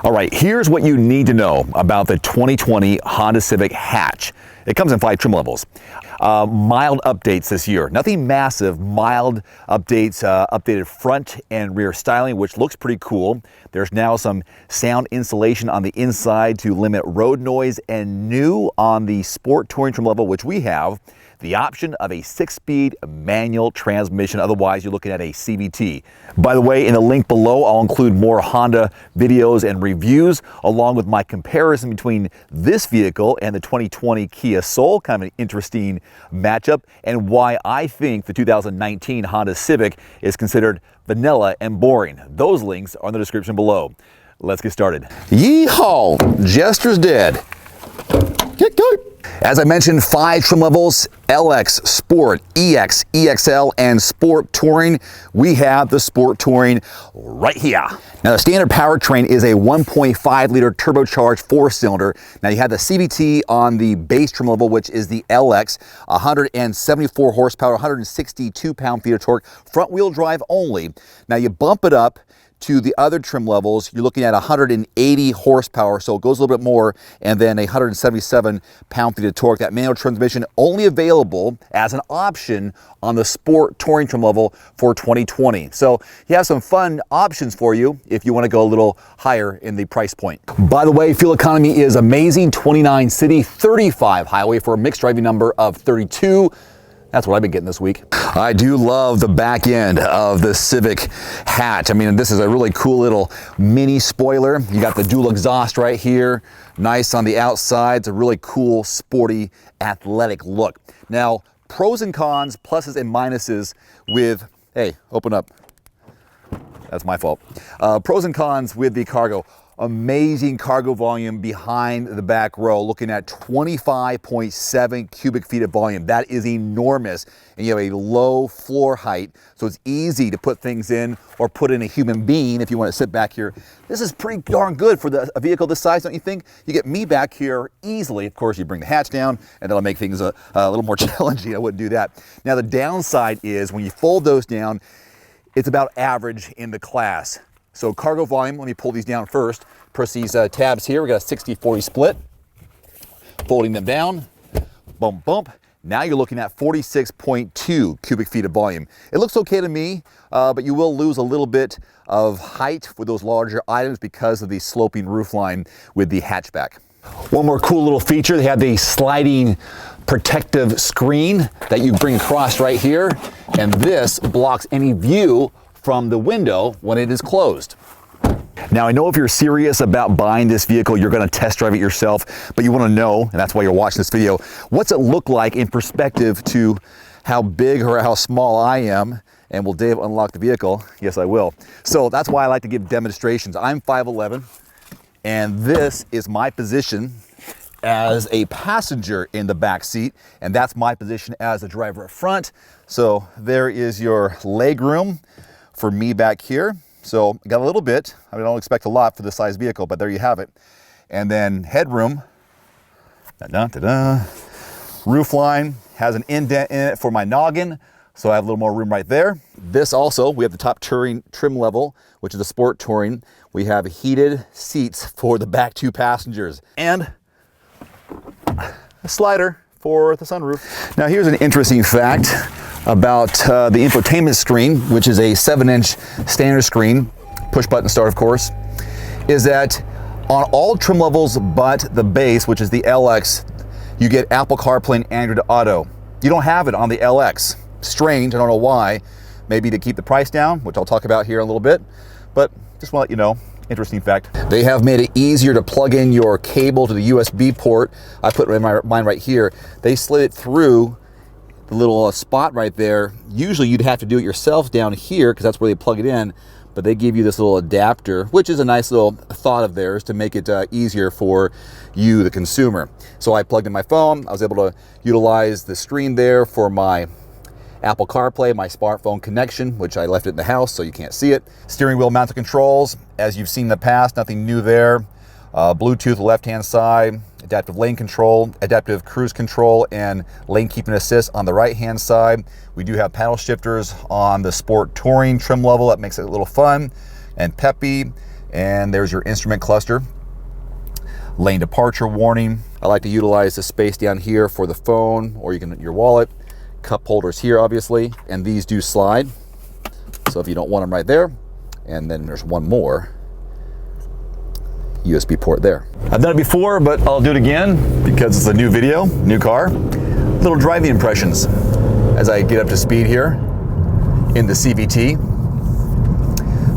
All right, here's what you need to know about the 2020 Honda Civic hatch. It comes in 5 trim levels. Mild updates this year. Nothing massive, mild updates, updated front and rear styling, which looks pretty cool. There's now some sound insulation on the inside to limit road noise, and new on the Sport Touring trim level, which we have, the option of a 6-speed manual transmission. Otherwise, you're looking at a CVT. By the way, in the link below, I'll include more Honda videos and reviews, along with my comparison between this vehicle and the 2020 Kia Soul, kind of an interesting matchup, and why I think the 2019 Honda Civic is considered vanilla and boring. Those links are in the description below. Let's get started. Yeehaw! Jester's dead. Get good. As I mentioned, 5 trim levels: LX, Sport, EX, EXL, and Sport Touring. We have the Sport Touring right here. Now, the standard powertrain is a 1.5-liter turbocharged 4-cylinder. Now, you have the CVT on the base trim level, which is the LX, 174 horsepower, 162 pound-feet of torque, front-wheel drive only. Now, you bump it up to the other trim levels, you're looking at 180 horsepower, so it goes a little bit more, and then 177 pound-feet of torque. That manual transmission only available as an option on the Sport Touring trim level for 2020. So you have some fun options for you if you want to go a little higher in the price point. By the way, fuel economy is amazing: 29 city, 35 highway for a mixed driving number of 32. That's what I've been getting this week. I do love the back end of the Civic hatch. I mean, this is a really cool little mini spoiler. You got the dual exhaust right here, nice on the outside. It's a really cool, sporty, athletic look. Now, pros and cons, pluses and minuses with, hey, open up. That's my fault. Pros and cons with the cargo. Amazing cargo volume behind the back row, looking at 25.7 cubic feet of volume. That is enormous. And you have a low floor height, so it's easy to put things in, or put in a human being if you want to sit back here. This is pretty darn good for a vehicle this size, don't you think? You get me back here easily. Of course, you bring the hatch down, and that'll make things a little more challenging. I wouldn't do that. Now, the downside is when you fold those down, it's about average in the class. So cargo volume, let me pull these down first. Press these tabs here. We got a 60-40 split. Folding them down, bump, bump. Now you're looking at 46.2 cubic feet of volume. It looks okay to me, but you will lose a little bit of height with those larger items because of the sloping roofline with the hatchback. One more cool little feature: they have the sliding protective screen that you bring across right here, and this blocks any view from the window when it is closed. Now, I know if you're serious about buying this vehicle, you're going to test drive it yourself, but you want to know, and that's why you're watching this video, what's it look like in perspective to how big or how small I am. And will Dave unlock the vehicle? Yes, I will. So that's why I like to give demonstrations. I'm 5'11", and this is my position as a passenger in the back seat, and that's my position as a driver up front. So there is your leg room for me back here. So got a little bit. I don't expect a lot for this size vehicle, but there you have it. And then headroom. Roof line has an indent in it for my noggin, so I have a little more room right there. This also, we have the top touring trim level, which is the Sport Touring. We have heated seats for the back 2 passengers, and a slider for the sunroof. Now, here's an interesting fact about the infotainment screen, which is a 7-inch standard screen, push button start, of course, is that on all trim levels but the base, which is the LX, you get Apple CarPlay and Android Auto. You don't have it on the LX. Strange, I don't know why. Maybe to keep the price down, which I'll talk about here in a little bit, but just want to let you know. Interesting fact. They have made it easier to plug in your cable to the USB port. I put mine right here. They slid it through the little spot right there. Usually you'd have to do it yourself down here because that's where they plug it in, but they give you this little adapter, which is a nice little thought of theirs to make it easier for you, the consumer. So I plugged in my phone. I was able to utilize the screen there for my Apple CarPlay, my smartphone connection, which I left it in the house so you can't see it. Steering wheel mounted controls, as you've seen in the past, nothing new there. Bluetooth left-hand side, adaptive lane control, adaptive cruise control, and lane keeping assist on the right-hand side. We do have paddle shifters on the Sport Touring trim level. That makes it a little fun and peppy. And there's your instrument cluster. Lane departure warning. I like to utilize the space down here for the phone or your wallet. Cup holders here, obviously, and these do slide. So if you don't want them right there, and then there's one more USB port there. I've done it before, but I'll do it again because it's a new video, new car. Little driving impressions as I get up to speed here in the CVT.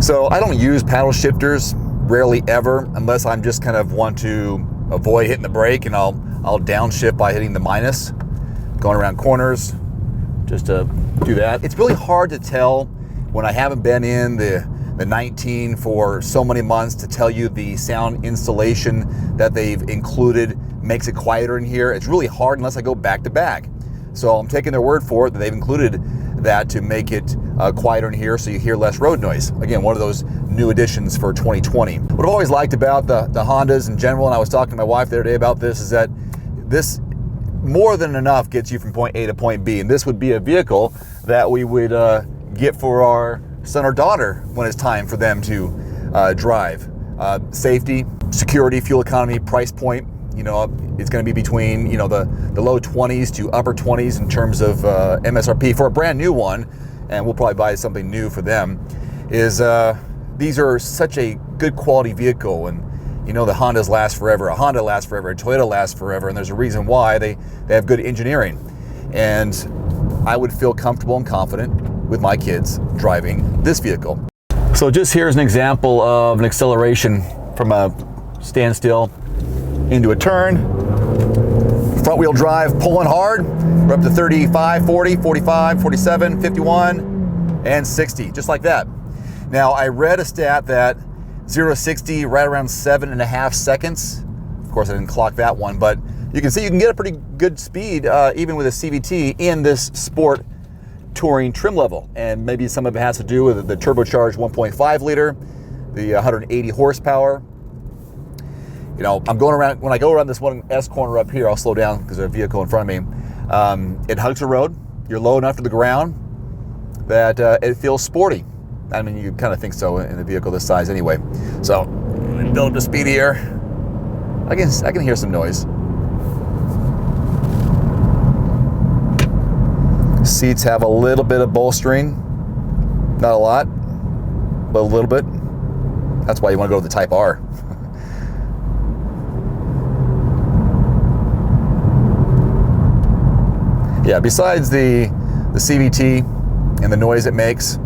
So I don't use paddle shifters, rarely ever, unless I'm just kind of want to avoid hitting the brake, and I'll downshift by hitting the minus, going around corners, just to do that. It's really hard to tell when I haven't been in the 19 for so many months to tell you the sound installation that they've included makes it quieter in here. It's really hard unless I go back to back. So I'm taking their word for it that they've included that to make it quieter in here so you hear less road noise. Again, one of those new additions for 2020. What I've always liked about the Hondas in general, and I was talking to my wife the other day about this, is that this more than enough gets you from point A to point B. And this would be a vehicle that we would get for our son or daughter when it's time for them to drive. Safety, security, fuel economy, price point, you know, it's going to be between, you know, the low 20s to upper 20s in terms of MSRP for a brand new one, and we'll probably buy something new for them. These are such a good quality vehicle, and you know the Hondas last forever. A Honda lasts forever, a Toyota lasts forever, and there's a reason why. They have good engineering, and I would feel comfortable and confident with my kids driving this vehicle. So just here's an example of an acceleration from a standstill into a turn. Front wheel drive, pulling hard. We're up to 35, 40, 45, 47, 51, and 60, just like that. Now, I read a stat that 0 to 60 right around 7.5 seconds. Of course, I didn't clock that one, but you can see you can get a pretty good speed even with a CVT in this sport touring trim level. And maybe some of it has to do with the turbocharged 1.5 liter, the 180 horsepower. You know, I'm going around, when I go around this one S corner up here, I'll slow down because there's a vehicle in front of me. It hugs the road. You're low enough to the ground that it feels sporty. I mean, you kind of think so in a vehicle this size anyway. So, build up the speed here. I can hear some noise. Seats have a little bit of bolstering. Not a lot, but a little bit. That's why you want to go to the Type R. Yeah, besides the CVT and the noise it makes,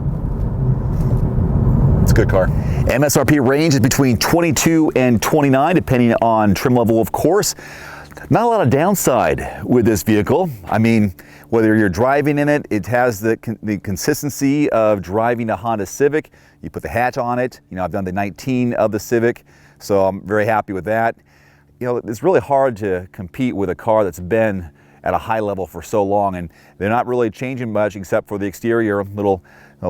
it's a good car. MSRP range is between 22 and 29, depending on trim level, of course. Not a lot of downside with this vehicle. I mean, whether you're driving in it, it has the consistency of driving a Honda Civic. You put the hatch on it. You know, I've done the 19 of the Civic, so I'm very happy with that. You know, it's really hard to compete with a car that's been at a high level for so long, and they're not really changing much except for the exterior, little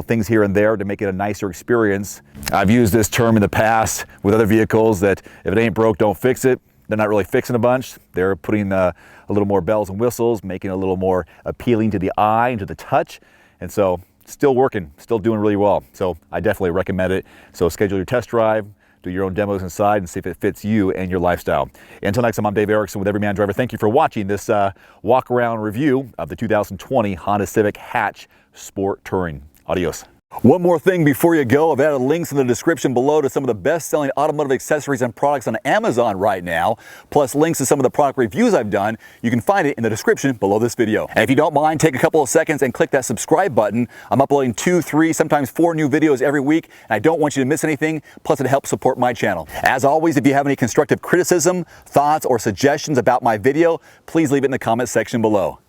things here and there to make it a nicer experience. I've used this term in the past with other vehicles that if it ain't broke, don't fix it. They're not really fixing a bunch. They're putting a little more bells and whistles, making it a little more appealing to the eye and to the touch. And so still working, still doing really well. So I definitely recommend it. So schedule your test drive, do your own demos inside, and see if it fits you and your lifestyle. Until next time, I'm Dave Erickson with Everyman Driver. Thank you for watching this walk around review of the 2020 Honda Civic Hatch Sport Touring. Adios. One more thing before you go, I've added links in the description below to some of the best-selling automotive accessories and products on Amazon right now, plus links to some of the product reviews I've done. You can find it in the description below this video. And if you don't mind, take a couple of seconds and click that subscribe button. I'm uploading 2, 3, sometimes 4 new videos every week, and I don't want you to miss anything, plus it helps support my channel. As always, if you have any constructive criticism, thoughts, or suggestions about my video, please leave it in the comment section below.